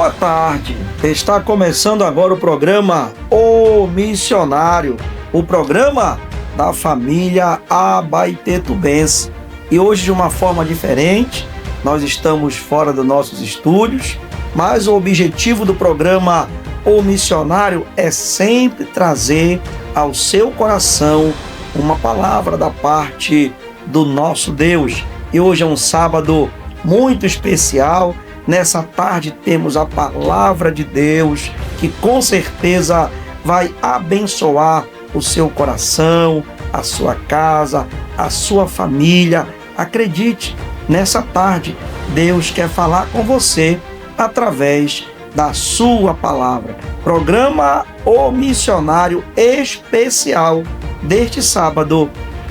Boa tarde, está começando agora o programa O Missionário, o programa da família Abaetetubense. E hoje, de uma forma diferente, nós estamos fora dos nossos estúdios, mas o objetivo do programa O Missionário é sempre trazer ao seu coração uma palavra da parte do nosso Deus. E hoje é um sábado muito especial. Nessa tarde temos a palavra de Deus, que com certeza vai abençoar o seu coração, a sua casa, a sua família. Acredite, nessa tarde Deus quer falar com você através da sua palavra. Programa O Missionário especial deste sábado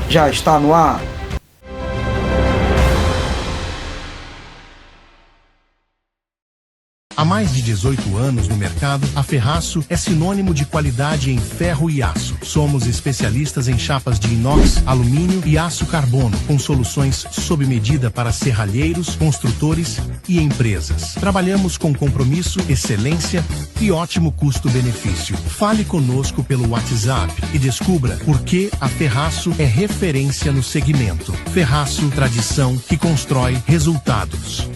já está no ar. Há mais de 18 anos no mercado, a Ferraço é sinônimo de qualidade em ferro e aço. Somos especialistas em chapas de inox, alumínio e aço carbono, com soluções sob medida para serralheiros, construtores e empresas. Trabalhamos com compromisso, excelência e ótimo custo-benefício. Fale conosco pelo WhatsApp e descubra por que a Ferraço é referência no segmento. Ferraço, tradição que constrói resultados.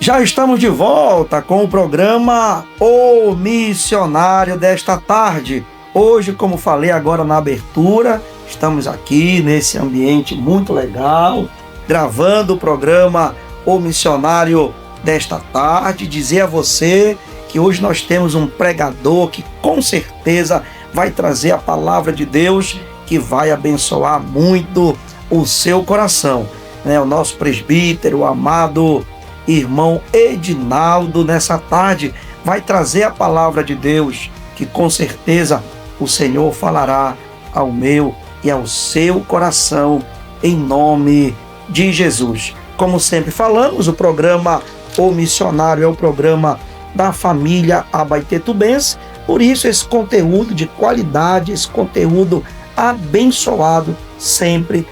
Já estamos de volta com o programa O Missionário desta tarde. Hoje, como falei agora na abertura, estamos aqui nesse ambiente muito legal, gravando o programa O Missionário desta tarde. Dizer a você que hoje nós temos um pregador que com certeza vai trazer a palavra de Deus, que vai abençoar muito o seu coração. O nosso presbítero, o amado irmão Edinaldo, nessa tarde vai trazer a palavra de Deus, que com certeza o Senhor falará ao meu e ao seu coração, em nome de Jesus. Como sempre falamos, o programa O Missionário é o programa da família Abaetetubense, por isso esse conteúdo de qualidade, esse conteúdo abençoado, sempre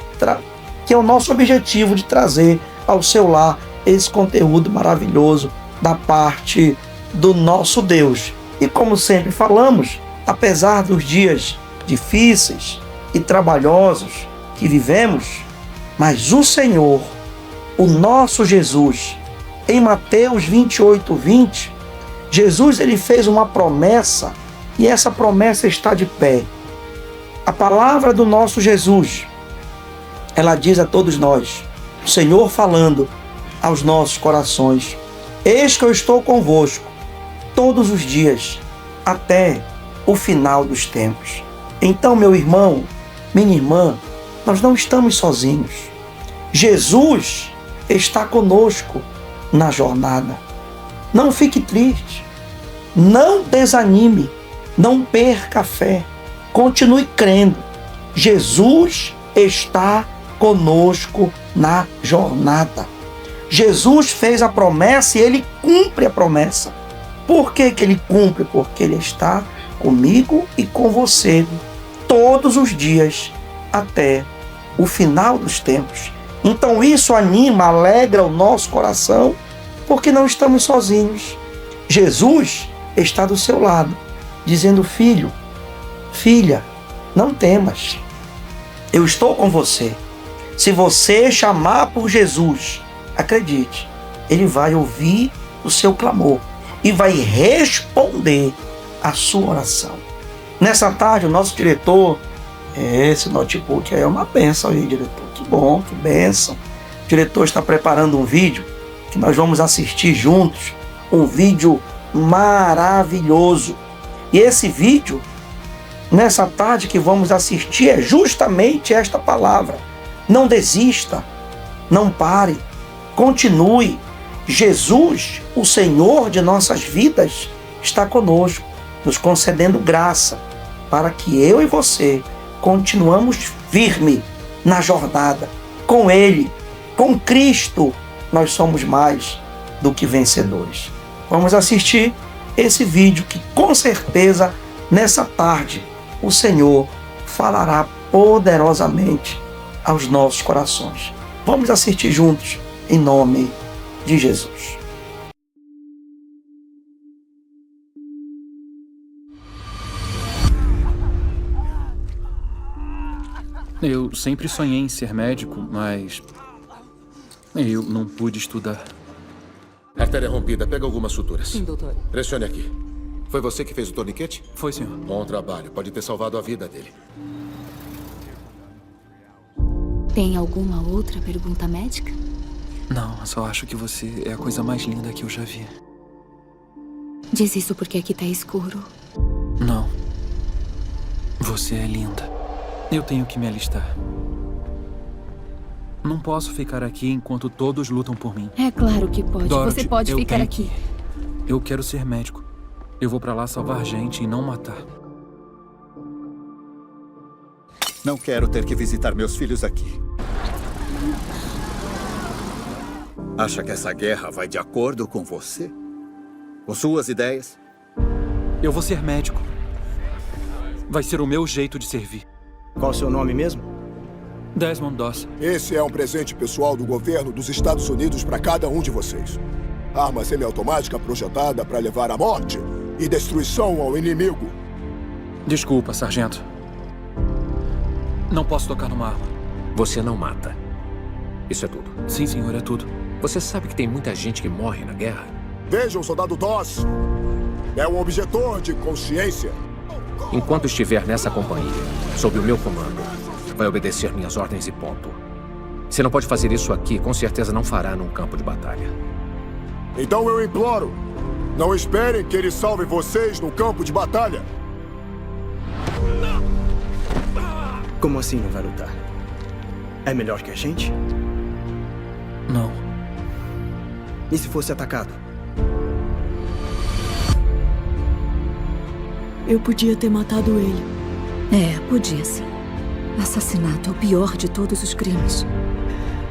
que é o nosso objetivo de trazer ao seu lar esse conteúdo maravilhoso da parte do nosso Deus. E como sempre falamos, apesar dos dias difíceis e trabalhosos que vivemos, mas o Senhor, o nosso Jesus, em Mateus 28:20, Jesus ele fez uma promessa e essa promessa está de pé. A palavra do nosso Jesus, ela diz a todos nós, o Senhor falando aos nossos corações: eis que eu estou convosco todos os dias, até o final dos tempos. Então, meu irmão, minha irmã, nós não estamos sozinhos. Jesus está conosco na jornada. Não fique triste, não desanime, não perca a fé, continue crendo. Jesus está conosco na jornada. Jesus fez a promessa e ele cumpre a promessa. Por que que ele cumpre? Porque ele está comigo e com você todos os dias até o final dos tempos. Então isso anima, alegra o nosso coração, porque não estamos sozinhos. Jesus está do seu lado, dizendo: filho, filha, não temas, eu estou com você. Se você chamar por Jesus, acredite, ele vai ouvir o seu clamor e vai responder a sua oração. Nessa tarde, o nosso diretor, esse notebook aí é uma bênção aí, diretor. Que bom, que bênção. O diretor está preparando um vídeo que nós vamos assistir juntos, um vídeo maravilhoso. E esse vídeo, nessa tarde que vamos assistir, é justamente esta palavra: não desista, não pare, continue. Jesus, o Senhor de nossas vidas, está conosco, nos concedendo graça para que eu e você continuamos firme na jornada. Com Ele, com Cristo, nós somos mais do que vencedores. Vamos assistir esse vídeo que com certeza nessa tarde o Senhor falará poderosamente aos nossos corações. Vamos assistir juntos, em nome de Jesus. Eu sempre sonhei em ser médico, mas eu não pude estudar. Artéria rompida. Pega algumas suturas. Sim, doutor. Pressione aqui. Foi você que fez o torniquete? Foi, senhor. Bom trabalho. Pode ter salvado a vida dele. Tem alguma outra pergunta médica? Não, eu só acho que você é a coisa mais linda que eu já vi. Diz isso porque aqui tá escuro. Não. Você é linda. Eu tenho que me alistar. Não posso ficar aqui enquanto todos lutam por mim. É claro que pode. Dorothy, Você pode eu ficar tenho aqui. que- Eu quero ser médico. Eu vou pra lá salvar gente e não matar. Não quero ter que visitar meus filhos aqui. Acha que essa guerra vai de acordo com você? Com suas ideias? Eu vou ser médico. Vai ser o meu jeito de servir. Qual o seu nome mesmo? Desmond Doss. Esse é um presente pessoal do governo dos Estados Unidos para cada um de vocês. Arma semiautomática projetada para levar à morte e destruição ao inimigo. Desculpa, sargento. Não posso tocar numa arma. Você não mata. Isso é tudo. Sim, senhor, é tudo. Você sabe que tem muita gente que morre na guerra? Vejam, soldado Doss. É um objetor de consciência. Enquanto estiver nessa companhia, sob o meu comando, vai obedecer minhas ordens e ponto. Se não pode fazer isso aqui, com certeza não fará num campo de batalha. Então eu imploro, não esperem que ele salve vocês no campo de batalha. Como assim não vai lutar? É melhor que a gente? Não. E se fosse atacado? Eu podia ter matado ele. É, podia sim. Assassinato é o pior de todos os crimes.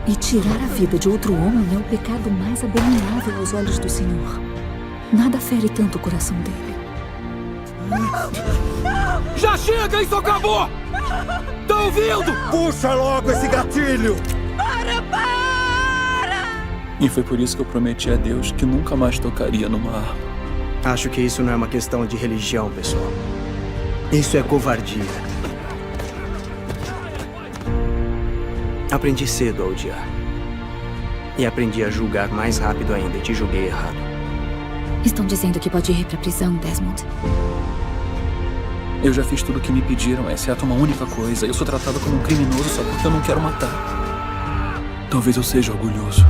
E tirar a vida de outro homem é o pecado mais abominável aos olhos do Senhor. Nada fere tanto o coração dele. Já chega, isso acabou! Tá ouvindo? Puxa logo esse gatilho! E foi por isso que eu prometi a Deus que nunca mais tocaria numa arma. Acho que isso não é uma questão de religião, pessoal. Isso é covardia. Aprendi cedo a odiar. E aprendi a julgar mais rápido ainda e te julguei errado. Estão dizendo que pode ir pra prisão, Desmond. Eu já fiz tudo o que me pediram, exceto uma única coisa. Eu sou tratado como um criminoso só porque eu não quero matar. Talvez eu seja orgulhoso.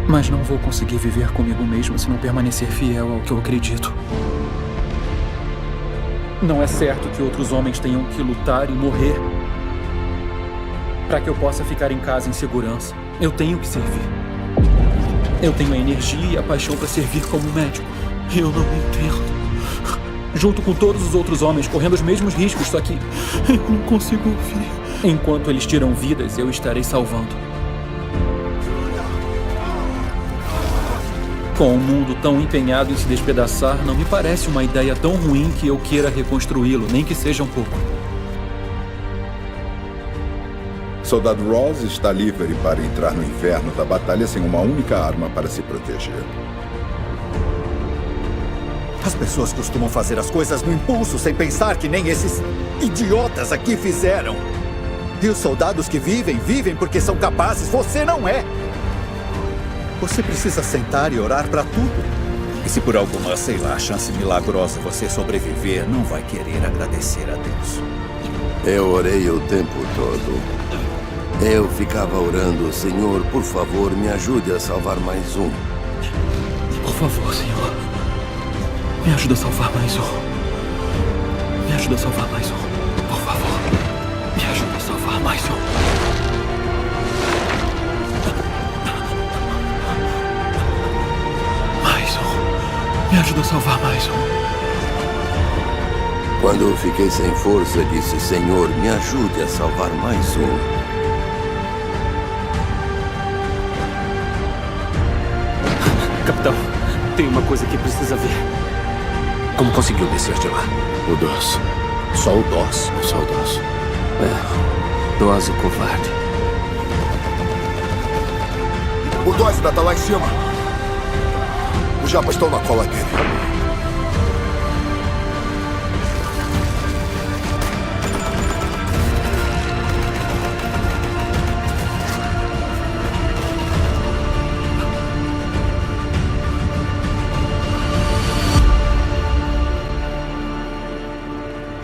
Mas não vou conseguir viver comigo mesmo se não permanecer fiel ao que eu acredito. Não é certo que outros homens tenham que lutar e morrer para que eu possa ficar em casa em segurança. Eu tenho que servir. Eu tenho a energia e a paixão para servir como médico. Eu não entendo. Junto com todos os outros homens correndo os mesmos riscos, só que eu não consigo ouvir. Enquanto eles tiram vidas, eu estarei salvando. Com o mundo tão empenhado em se despedaçar, não me parece uma ideia tão ruim que eu queira reconstruí-lo, nem que seja um pouco. Soldado Ross está livre para entrar no inferno da batalha sem uma única arma para se proteger. As pessoas costumam fazer as coisas no impulso, sem pensar que nem esses idiotas aqui fizeram. E os soldados que vivem, vivem porque são capazes. Você não é. Você precisa sentar e orar para tudo. E se por alguma, sei lá, chance milagrosa você sobreviver, não vai querer agradecer a Deus. Eu orei o tempo todo. Eu ficava orando, Senhor, por favor, me ajude a salvar mais um. Por favor, Senhor. Me ajuda a salvar mais um. Me ajuda a salvar mais um. Por favor. Me ajuda a salvar mais um. Mais um. Me ajuda a salvar mais um. Quando eu fiquei sem força, disse, Senhor, me ajude a salvar mais um. Capitão, tem uma coisa que precisa ver. Como conseguiu descer de lá? O Doss. Só o Doss? Só o Doss. Doss, o covarde. O Doss ainda tá lá em cima. Os japas estão na cola dele.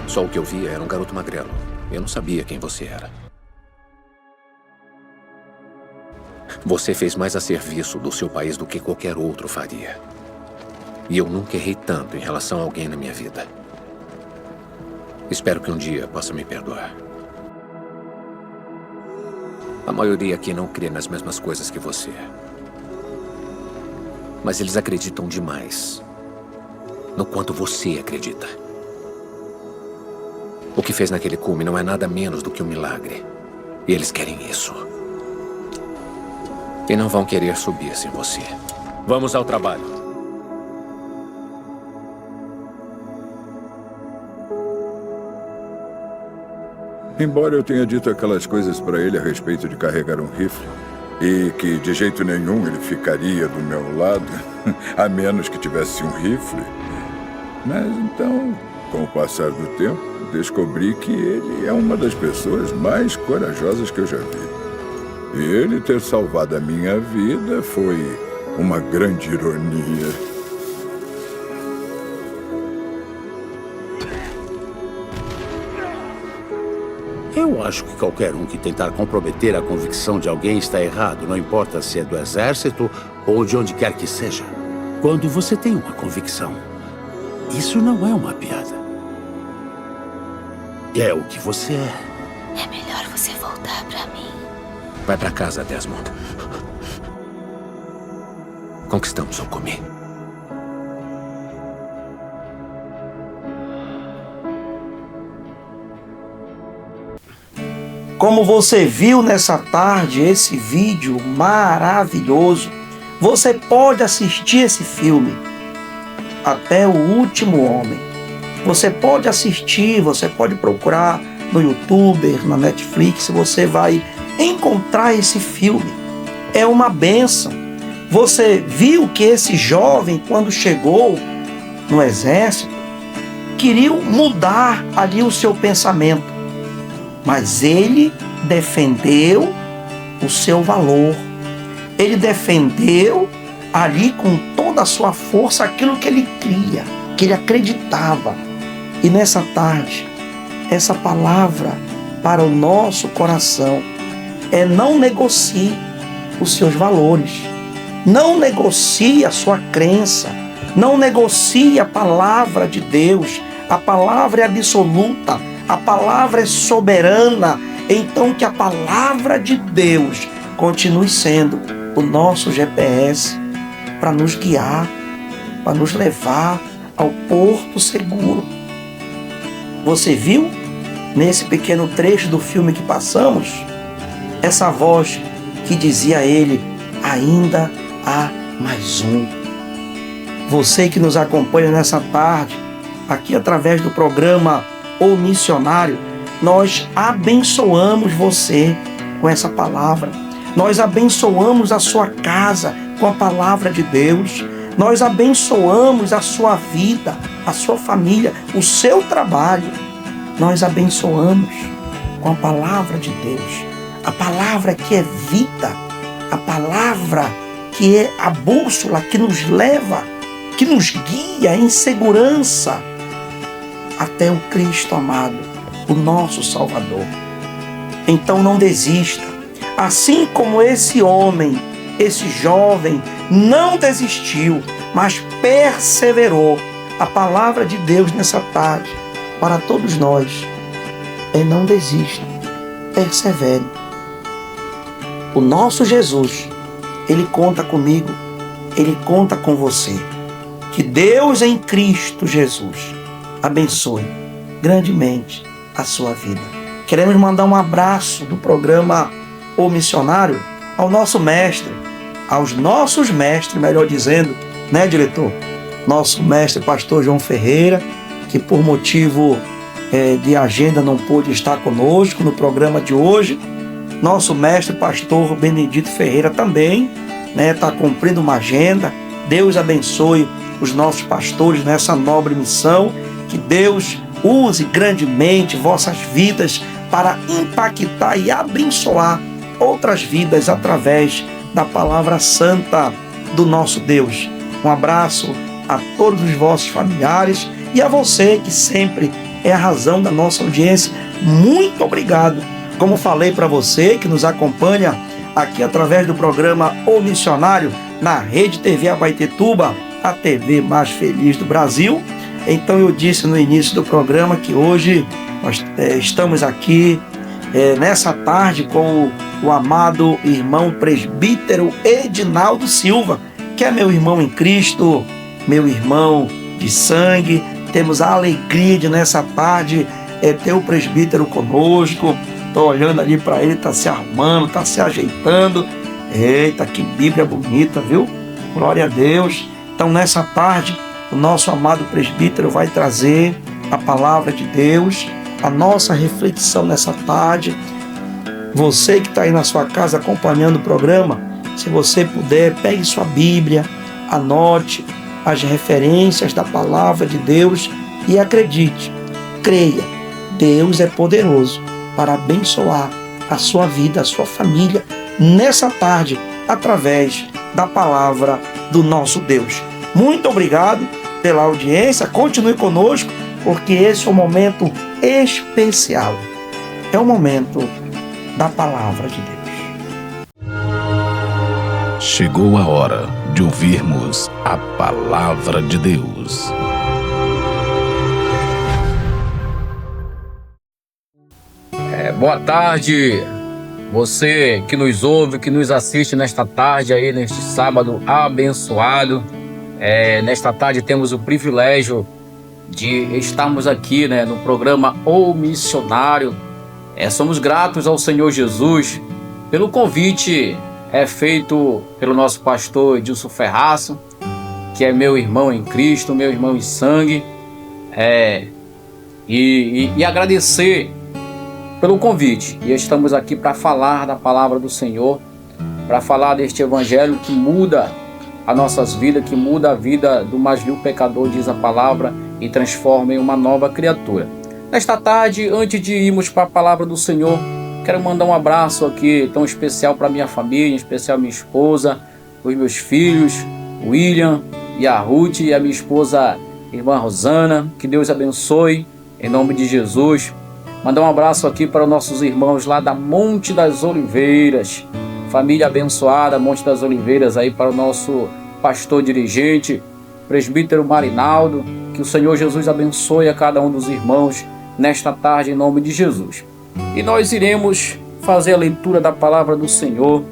Só o que eu via era um garoto magrelo. Eu não sabia quem você era. Você fez mais a serviço do seu país do que qualquer outro faria. E eu nunca errei tanto em relação a alguém na minha vida. Espero que um dia possa me perdoar. A maioria aqui não crê nas mesmas coisas que você. Mas eles acreditam demais no quanto você acredita. O que fez naquele cume não é nada menos do que um milagre. E eles querem isso. E não vão querer subir sem você. Vamos ao trabalho. Embora eu tenha dito aquelas coisas para ele a respeito de carregar um rifle, e que de jeito nenhum ele ficaria do meu lado, a menos que tivesse um rifle. Mas então, com o passar do tempo, descobri que ele é uma das pessoas mais corajosas que eu já vi. E ele ter salvado a minha vida foi uma grande ironia. Eu acho que qualquer um que tentar comprometer a convicção de alguém está errado, não importa se é do exército ou de onde quer que seja. Quando você tem uma convicção, isso não é uma piada. É o que você é. É melhor você voltar pra mim. Vai pra casa, Desmond. Conquistamos o cume. Como você viu nessa tarde esse vídeo maravilhoso, você pode assistir esse filme Até o Último Homem. Você pode assistir, você pode procurar no YouTube, na Netflix, você vai encontrar esse filme. É uma bênção. Você viu que esse jovem, quando chegou no exército, queria mudar ali o seu pensamento. Mas ele defendeu o seu valor. Ele defendeu ali com toda a sua força aquilo que ele cria, que ele acreditava. E nessa tarde, essa palavra para o nosso coração é: não negocie os seus valores. Não negocie a sua crença. Não negocie a palavra de Deus. A palavra é absoluta. A palavra é soberana. Então que a palavra de Deus continue sendo o nosso GPS para nos guiar, para nos levar ao porto seguro. Você viu nesse pequeno trecho do filme que passamos essa voz que dizia a ele: ainda há mais um. Você que nos acompanha nessa tarde, aqui através do programa O Missionário, nós abençoamos você com essa palavra. Nós abençoamos a sua casa com a palavra de Deus. Nós abençoamos a sua vida, a sua família, o seu trabalho. Nós abençoamos com a palavra de Deus. A palavra que é vida, a palavra que é a bússola que nos leva, que nos guia em segurança até o Cristo amado, o nosso Salvador. Então não desista. Assim como esse homem, esse jovem, não desistiu, mas perseverou. A palavra de Deus nessa tarde, para todos nós, é: não desista, persevere. O nosso Jesus, Ele conta comigo, Ele conta com você. Que Deus em Cristo Jesus abençoe grandemente a sua vida. Queremos mandar um abraço do programa O Missionário ao nosso mestre, aos nossos mestres, melhor dizendo, né, diretor? Nosso mestre pastor João Ferreira, que por motivo de agenda não pôde estar conosco no programa de hoje. Nosso mestre pastor Benedito Ferreira também está cumprindo uma agenda. Deus abençoe os nossos pastores nessa nobre missão. Que Deus use grandemente vossas vidas para impactar e abençoar outras vidas através da palavra santa do nosso Deus. Um abraço a todos os vossos familiares e a você que sempre é a razão da nossa audiência. Muito obrigado. Como falei para você que nos acompanha aqui através do programa O Missionário na Rede TV Abaetetuba, a TV mais feliz do Brasil. Então eu disse no início do programa que hoje nós estamos aqui nessa tarde com o amado irmão presbítero Edinaldo Silva, que é meu irmão em Cristo, meu irmão de sangue. Temos a alegria de nessa tarde ter o presbítero conosco. Estou olhando ali para ele, está se arrumando, está se ajeitando. Eita, que Bíblia bonita, viu? Glória a Deus. Então nessa tarde o nosso amado presbítero vai trazer a palavra de Deus, a nossa reflexão nessa tarde. Você que está aí na sua casa acompanhando o programa, se você puder, pegue sua Bíblia, anote as referências da palavra de Deus e acredite, creia, Deus é poderoso para abençoar a sua vida, a sua família, nessa tarde, através da palavra do nosso Deus. Muito obrigado pela audiência, continue conosco, porque esse é um momento especial. É o momento da palavra de Deus. Chegou a hora de ouvirmos a palavra de Deus. Boa tarde, você que nos ouve, que nos assiste nesta tarde aí, neste sábado abençoado. Nesta tarde temos o privilégio de estarmos aqui, no programa O Missionário. Somos gratos ao Senhor Jesus pelo convite feito pelo nosso pastor Edilson Ferraço, que é meu irmão em Cristo, meu irmão em sangue, e agradecer pelo convite. E estamos aqui para falar da palavra do Senhor, para falar deste evangelho que muda as nossas vidas, que muda a vida do mais vil pecador, diz a palavra, e transforma em uma nova criatura. Nesta tarde, antes de irmos para a palavra do Senhor, quero mandar um abraço aqui tão especial para minha família, em especial minha esposa, os meus filhos, o William e a Ruth, e a minha esposa, irmã Rosana. Que Deus abençoe, em nome de Jesus. Mandar um abraço aqui para os nossos irmãos lá da Monte das Oliveiras, família abençoada, Monte das Oliveiras, aí para o nosso pastor dirigente, presbítero Marinaldo. Que o Senhor Jesus abençoe a cada um dos irmãos nesta tarde, em nome de Jesus. E nós iremos fazer a leitura da palavra do Senhor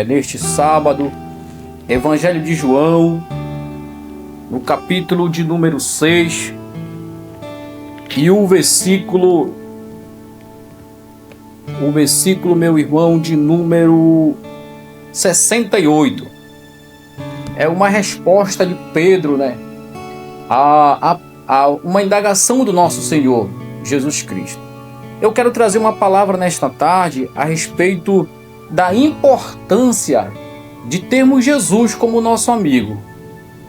neste sábado, Evangelho de João, no capítulo de número 6, e o versículo, meu irmão, de número 68. É uma resposta de Pedro, a uma indagação do nosso Senhor Jesus Cristo. Eu quero trazer uma palavra nesta tarde a respeito da importância de termos Jesus como nosso amigo,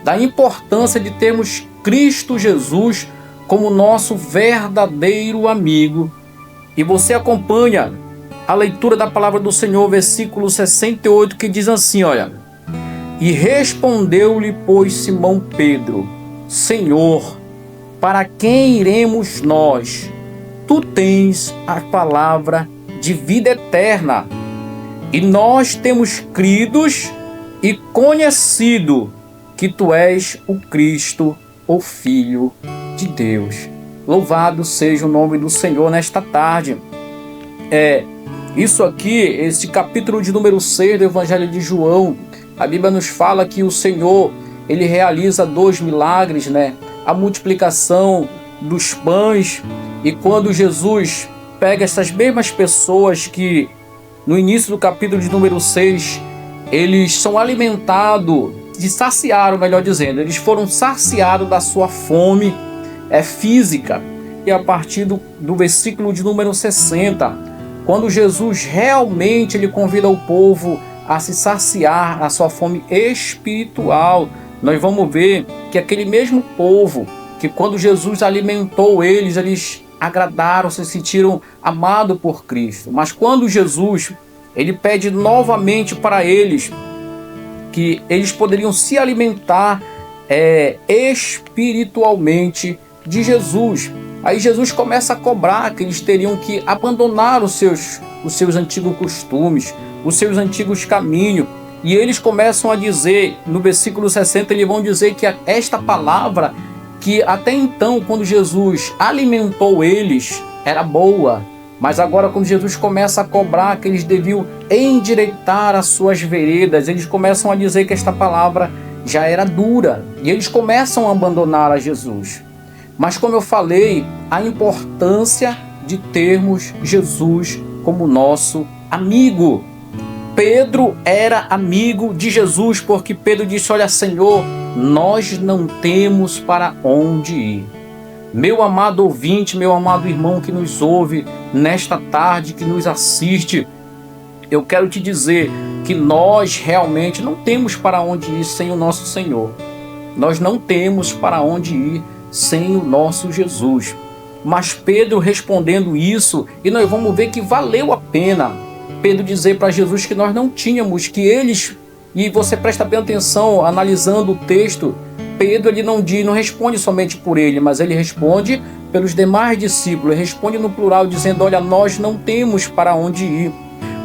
da importância de termos Cristo Jesus como nosso verdadeiro amigo. E você acompanha a leitura da palavra do Senhor, versículo 68, que diz assim, olha: E respondeu-lhe, pois, Simão Pedro: Senhor, para quem iremos nós? Tu tens a palavra de vida eterna, e nós temos crido e conhecido que tu és o Cristo, o Filho de Deus. Louvado seja o nome do Senhor nesta tarde. Isso aqui, esse capítulo de número 6 do Evangelho de João, a Bíblia nos fala que o Senhor, ele realiza 2 milagres, a multiplicação dos pães. E quando Jesus pega essas mesmas pessoas que no início do capítulo de número 6, eles são alimentados, se saciaram, melhor dizendo, eles foram saciados da sua fome. física. E a partir do versículo de número 60, quando Jesus realmente ele convida o povo a se saciar a sua fome espiritual, nós vamos ver que aquele mesmo povo, que quando Jesus alimentou eles, eles agradaram, se sentiram amados por Cristo. Mas quando Jesus ele pede novamente para eles que eles poderiam se alimentar espiritualmente de Jesus, aí Jesus começa a cobrar que eles teriam que abandonar os seus antigos costumes, os seus antigos caminhos. E eles começam a dizer, no versículo 60, eles vão dizer que esta palavra, que até então, quando Jesus alimentou eles, era boa. Mas agora, quando Jesus começa a cobrar que eles deviam endireitar as suas veredas, eles começam a dizer que esta palavra já era dura. E eles começam a abandonar a Jesus. Mas como eu falei, a importância de termos Jesus como nosso amigo. Pedro era amigo de Jesus, porque Pedro disse: olha, Senhor, nós não temos para onde ir. Meu amado ouvinte, meu amado irmão que nos ouve nesta tarde, que nos assiste, eu quero te dizer que nós realmente não temos para onde ir sem o nosso Senhor. Nós não temos para onde ir sem o nosso Jesus. Mas Pedro respondendo isso, e nós vamos ver que valeu a pena Pedro dizer para Jesus que nós não tínhamos, que eles, e você presta bem atenção analisando o texto, Pedro ele não responde somente por ele, mas ele responde pelos demais discípulos, ele responde no plural dizendo: olha, nós não temos para onde ir.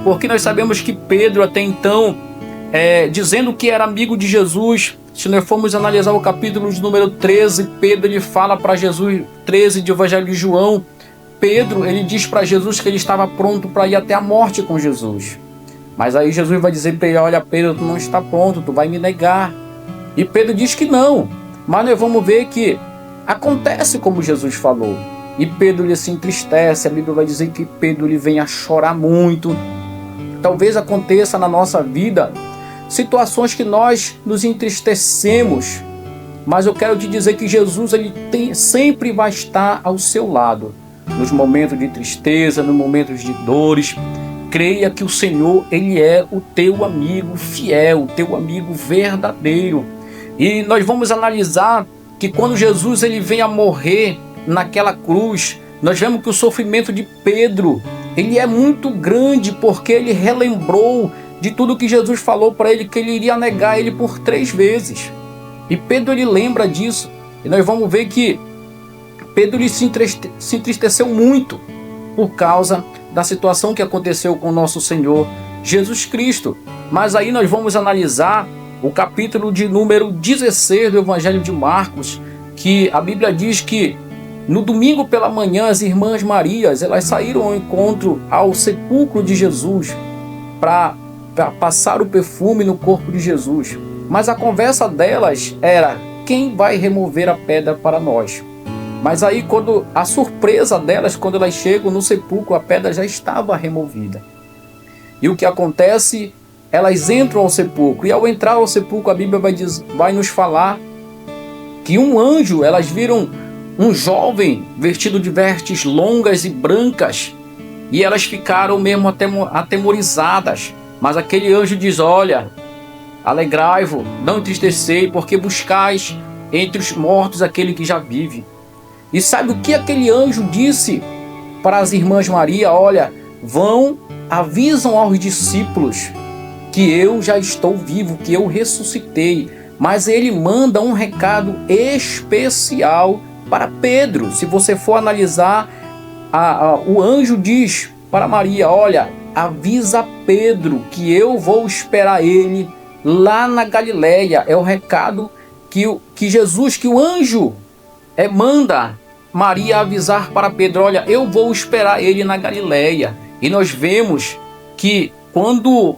Porque nós sabemos que Pedro até então, dizendo que era amigo de Jesus, se nós formos analisar o capítulo de número 13, Pedro ele fala para Jesus, 13 de Evangelho de João, Pedro ele diz para Jesus que ele estava pronto para ir até a morte com Jesus. Mas aí Jesus vai dizer para ele: olha, Pedro, tu não está pronto, tu vai me negar. E Pedro diz que não. Mas nós vamos ver que acontece como Jesus falou. E Pedro ele se entristece. A Bíblia vai dizer que Pedro ele vem a chorar muito. Talvez aconteça na nossa vida situações que nós nos entristecemos. Mas eu quero te dizer que Jesus ele sempre vai estar ao seu lado. Nos momentos de tristeza, nos momentos de dores. Creia que o Senhor ele é o teu amigo fiel, o teu amigo verdadeiro. E nós vamos analisar que quando Jesus ele vem a morrer naquela cruz, nós vemos que o sofrimento de Pedro ele é muito grande, porque ele relembrou de tudo que Jesus falou para ele, que ele iria negar ele por 3 vezes. E Pedro ele lembra disso. E nós vamos ver que Pedro ele se entristeceu muito por causa da situação que aconteceu com o nosso Senhor Jesus Cristo. Mas aí nós vamos analisar o capítulo de número 16 do Evangelho de Marcos, que a Bíblia diz que no domingo pela manhã as irmãs Marias elas saíram ao encontro ao sepulcro de Jesus para passar o perfume no corpo de Jesus. Mas a conversa delas era: quem vai remover a pedra para nós? Mas aí quando a surpresa delas, quando elas chegam no sepulcro, a pedra já estava removida. E o que acontece? Elas entram ao sepulcro, e ao entrar ao sepulcro a Bíblia vai nos falar que um anjo, elas viram um jovem vestido de vestes longas e brancas, e elas ficaram mesmo atemorizadas. Mas aquele anjo diz: olha, alegrai-vos, não entristecei, porque buscais entre os mortos aquele que já vive. E sabe o que aquele anjo disse para as irmãs Maria? Olha, vão, avisam aos discípulos que eu já estou vivo, que eu ressuscitei. Mas ele manda um recado especial para Pedro. Se você for analisar, o anjo diz para Maria: olha, avisa Pedro que eu vou esperar ele lá na Galileia. É o recado que Jesus, que o anjo manda Maria avisar para Pedro: olha, eu vou esperar ele na Galileia. E nós vemos que quando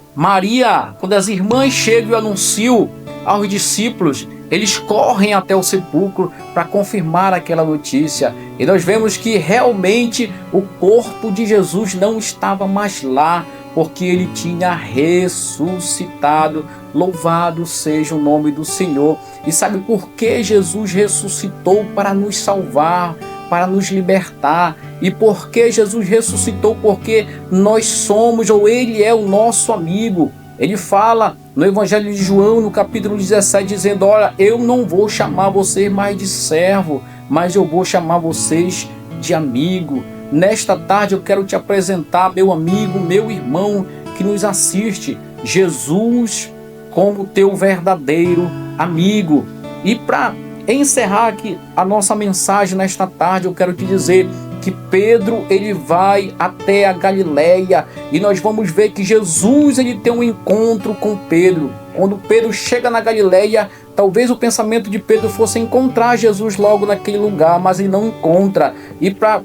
as irmãs chegam e anunciam aos discípulos, eles correm até o sepulcro para confirmar aquela notícia. E nós vemos que realmente o corpo de Jesus não estava mais lá, porque ele tinha ressuscitado. Louvado seja o nome do Senhor. E sabe por que Jesus ressuscitou? Para nos salvar, para nos libertar. E por que Jesus ressuscitou? Porque nós somos, ou ele é o nosso amigo. Ele fala no Evangelho de João, no capítulo 17, dizendo: olha, eu não vou chamar vocês mais de servo, mas eu vou chamar vocês de amigo. Nesta tarde eu quero te apresentar, meu amigo, meu irmão que nos assiste, Jesus como teu verdadeiro amigo. E para encerrar aqui a nossa mensagem nesta tarde, eu quero te dizer que Pedro, ele vai até a Galileia, e nós vamos ver que Jesus, ele tem um encontro com Pedro. Quando Pedro chega na Galileia, talvez o pensamento de Pedro fosse encontrar Jesus logo naquele lugar, mas ele não encontra. E para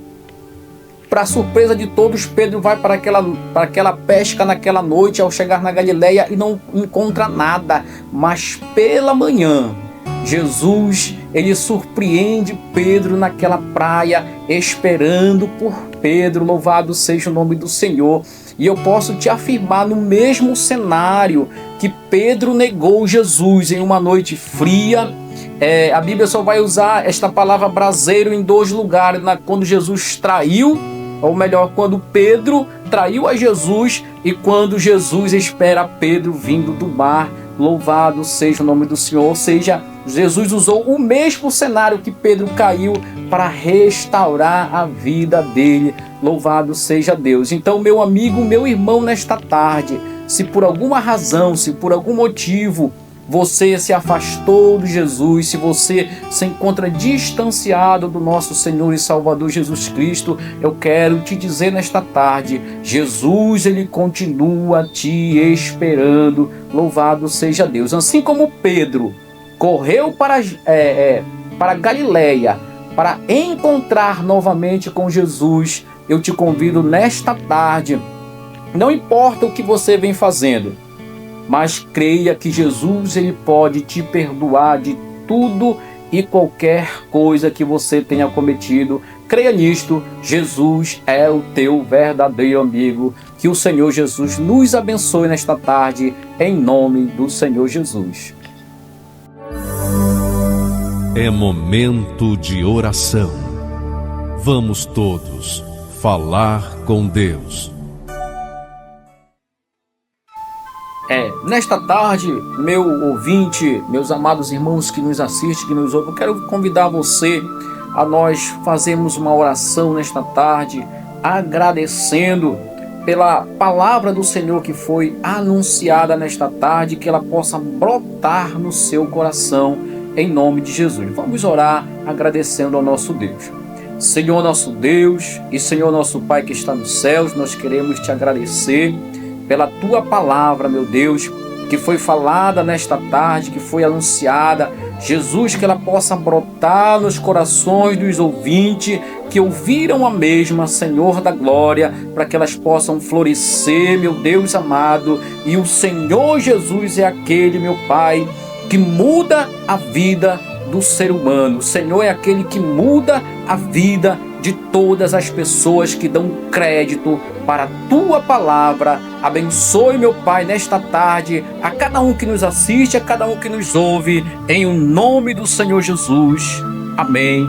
surpresa de todos, Pedro vai para aquela pesca naquela noite. Ao chegar na Galileia, e não encontra nada. Mas pela manhã, Jesus, ele surpreende Pedro naquela praia, esperando por Pedro. Louvado seja o nome do Senhor. E eu posso te afirmar, no mesmo cenário que Pedro negou Jesus em uma noite fria, a Bíblia só vai usar esta palavra braseiro em 2 lugares, quando Jesus traiu, ou melhor, quando Pedro traiu a Jesus, e quando Jesus espera Pedro vindo do mar. Louvado seja o nome do Senhor. Ou seja, Jesus usou o mesmo cenário que Pedro caiu para restaurar a vida dele. Louvado seja Deus. Então, meu amigo, meu irmão, nesta tarde, se por alguma razão, se por algum motivo você se afastou de Jesus, se você se encontra distanciado do nosso Senhor e Salvador Jesus Cristo, eu quero te dizer nesta tarde, Jesus, ele continua te esperando. Louvado seja Deus. Assim como Pedro correu para Galileia para encontrar novamente com Jesus, eu te convido nesta tarde, não importa o que você vem fazendo, mas creia que Jesus, ele pode te perdoar de tudo e qualquer coisa que você tenha cometido. Creia nisto, Jesus é o teu verdadeiro amigo. Que o Senhor Jesus nos abençoe nesta tarde, em nome do Senhor Jesus. É momento de oração. Vamos todos falar com Deus. Nesta tarde, meu ouvinte, meus amados irmãos que nos assistem, que nos ouvem, eu quero convidar você a nós fazermos uma oração nesta tarde, agradecendo pela palavra do Senhor que foi anunciada nesta tarde, que ela possa brotar no seu coração, em nome de Jesus. Vamos orar agradecendo ao nosso Deus. Senhor nosso Deus e Senhor nosso Pai que está nos céus, nós queremos te agradecer pela tua palavra, meu Deus, que foi falada nesta tarde, que foi anunciada. Jesus, que ela possa brotar nos corações dos ouvintes que ouviram a mesma, Senhor da glória, para que elas possam florescer, meu Deus amado. E o Senhor Jesus é aquele, meu Pai, que muda a vida do ser humano. O Senhor é aquele que muda a vida de todas as pessoas que dão crédito para a tua palavra. Abençoe, meu Pai, nesta tarde, a cada um que nos assiste, a cada um que nos ouve, em o nome do Senhor Jesus. Amém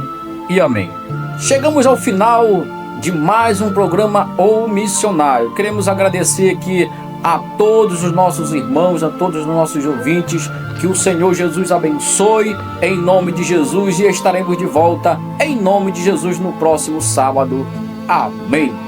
e amém. Chegamos ao final de mais um programa O Missionário. Queremos agradecer aqui a todos os nossos irmãos, a todos os nossos ouvintes, que o Senhor Jesus abençoe, em nome de Jesus, e estaremos de volta, em nome de Jesus, no próximo sábado. Amém.